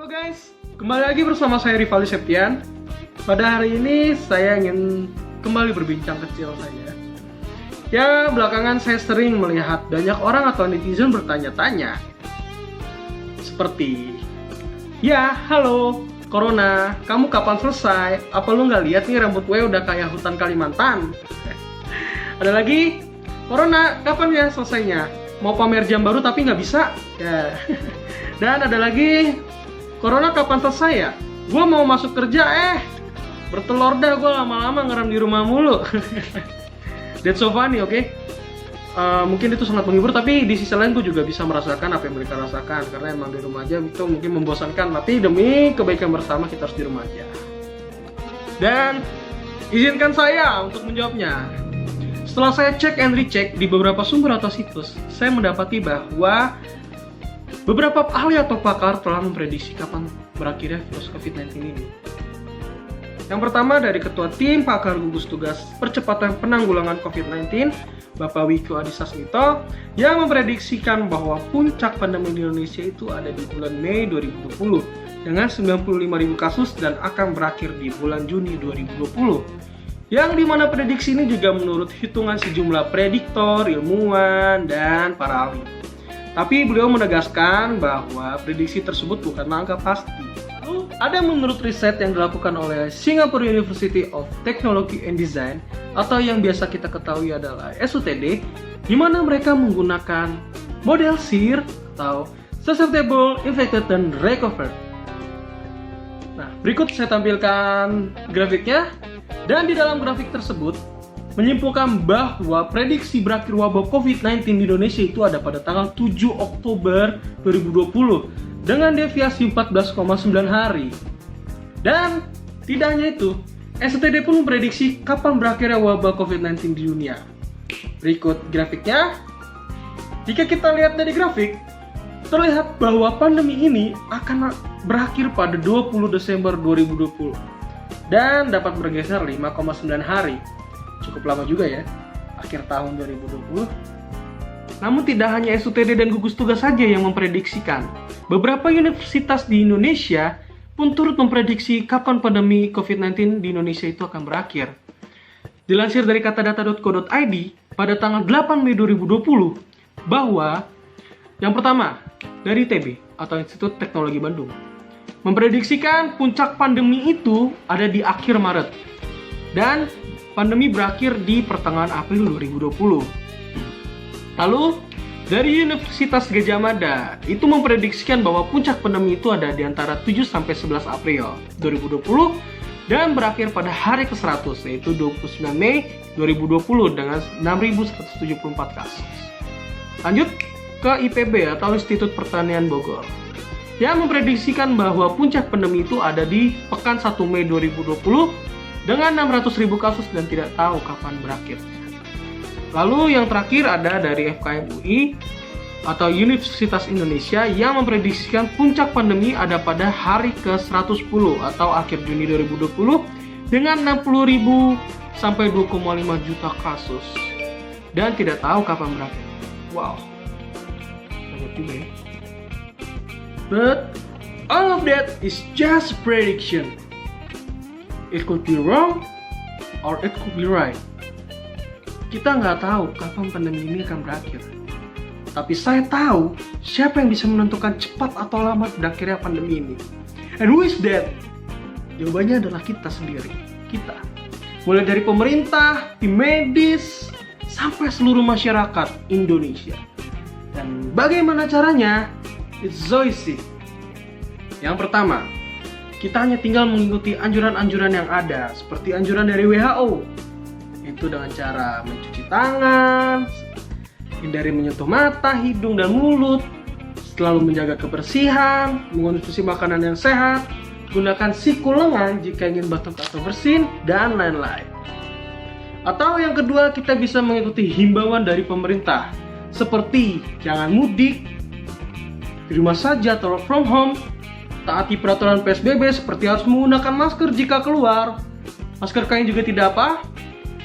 Guys, kembali lagi bersama saya Rivaldi Septian. Pada hari ini saya ingin kembali berbincang kecil saja. Ya, belakangan saya sering melihat banyak orang atau netizen bertanya-tanya seperti, ya halo Corona, kamu kapan selesai? Apa lu nggak lihat nih rambut gue udah kayak hutan Kalimantan? Ada lagi, Corona kapan ya selesainya? Mau pamer jam baru tapi nggak bisa? Ya. Dan ada lagi, Corona kapan selesai ya? Gue mau masuk kerja bertelur dah gue lama-lama ngeram di rumah mulu. That's so funny, oke? Mungkin itu sangat menghibur, tapi di sisi lain gue juga bisa merasakan apa yang mereka rasakan. Karena emang di rumah aja itu mungkin membosankan, tapi demi kebaikan bersama kita harus di rumah aja. Dan izinkan saya untuk menjawabnya. Setelah saya cek and recheck di beberapa sumber atau situs, saya mendapati bahwa beberapa ahli atau pakar telah memprediksi kapan berakhirnya virus COVID-19 ini. Yang pertama dari Ketua Tim Pakar Gugus Tugas Percepatan Penanggulangan COVID-19, Bapak Wiku Adhisa Smito, yang memprediksikan bahwa puncak pandemi di Indonesia itu ada di bulan Mei 2020 dengan 95.000 kasus dan akan berakhir di bulan Juni 2020. Yang dimana prediksi ini juga menurut hitungan sejumlah prediktor, ilmuwan, dan para ahli. Tapi beliau menegaskan bahwa prediksi tersebut bukan angka pasti. Lalu ada menurut riset yang dilakukan oleh Singapore University of Technology and Design atau yang biasa kita ketahui adalah SUTD, di mana mereka menggunakan model SIR atau Susceptible, Infected, dan Recovered. Nah, berikut saya tampilkan grafiknya. Dan di dalam grafik tersebut menyimpulkan bahwa prediksi berakhir wabah COVID-19 di Indonesia itu ada pada tanggal 7 Oktober 2020 dengan deviasi 14,9 hari. Dan tidak hanya itu, STD pun memprediksi kapan berakhirnya wabah COVID-19 di dunia. Berikut grafiknya. Jika kita lihat dari grafik, terlihat bahwa pandemi ini akan berakhir pada 20 Desember 2020 dan dapat bergeser 5,9 hari. Cukup lama juga ya, akhir tahun 2020. Namun tidak hanya SUTD dan gugus tugas saja yang memprediksikan. Beberapa universitas di Indonesia pun turut memprediksi kapan pandemi COVID-19 di Indonesia itu akan berakhir. Dilansir dari katadata.co.id pada tanggal 8 Mei 2020 bahwa yang pertama dari ITB atau Institut Teknologi Bandung memprediksikan puncak pandemi itu ada di akhir Maret dan pandemi berakhir di pertengahan April 2020. Lalu dari Universitas Gadjah Mada itu memprediksikan bahwa puncak pandemi itu ada di antara 7 sampai 11 April 2020 dan berakhir pada hari ke-100 yaitu 29 Mei 2020 dengan 6.174 kasus. Lanjut ke IPB atau Institut Pertanian Bogor yang memprediksikan bahwa puncak pandemi itu ada di pekan 1 Mei 2020 dengan 600.000 kasus dan tidak tahu kapan berakhir. Lalu yang terakhir ada dari FKM UI atau Universitas Indonesia yang memprediksikan puncak pandemi ada pada hari ke-110 atau akhir Juni 2020 dengan 60.000 sampai 2,5 juta kasus dan tidak tahu kapan berakhir. Wow, banyak juga ya. But all of that is just prediction. It could be wrong or it could be right. Kita nggak tahu kapan pandemi ini akan berakhir. Tapi saya tahu siapa yang bisa menentukan cepat atau lambat berakhirnya pandemi ini. And who is that? Jawabannya adalah kita sendiri. Kita. Mulai dari pemerintah, tim medis, sampai seluruh masyarakat Indonesia. Dan bagaimana caranya? It's so easy. Yang pertama, kita hanya tinggal mengikuti anjuran-anjuran yang ada, seperti anjuran dari WHO. Itu dengan cara mencuci tangan, hindari menyentuh mata, hidung, dan mulut, selalu menjaga kebersihan, mengonsumsi makanan yang sehat, gunakan siku lengan jika ingin batuk atau bersin, dan lain-lain. Atau yang kedua, kita bisa mengikuti himbauan dari pemerintah, seperti jangan mudik, di rumah saja atau work from home, taati peraturan PSBB seperti harus menggunakan masker jika keluar, masker kain juga tidak apa,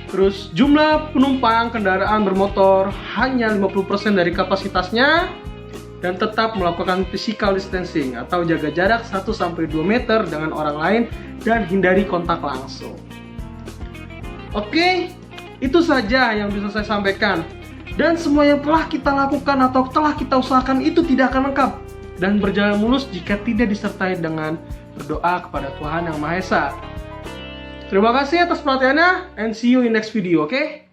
terus jumlah penumpang kendaraan bermotor hanya 50% dari kapasitasnya, dan tetap melakukan physical distancing atau jaga jarak 1-2 meter dengan orang lain dan hindari kontak langsung. Oke, itu saja yang bisa saya sampaikan. Dan semua yang telah kita lakukan atau telah kita usahakan itu tidak akan lengkap dan berjalan mulus jika tidak disertai dengan berdoa kepada Tuhan Yang Maha Esa. Terima kasih atas perhatiannya and see you in next video, oke?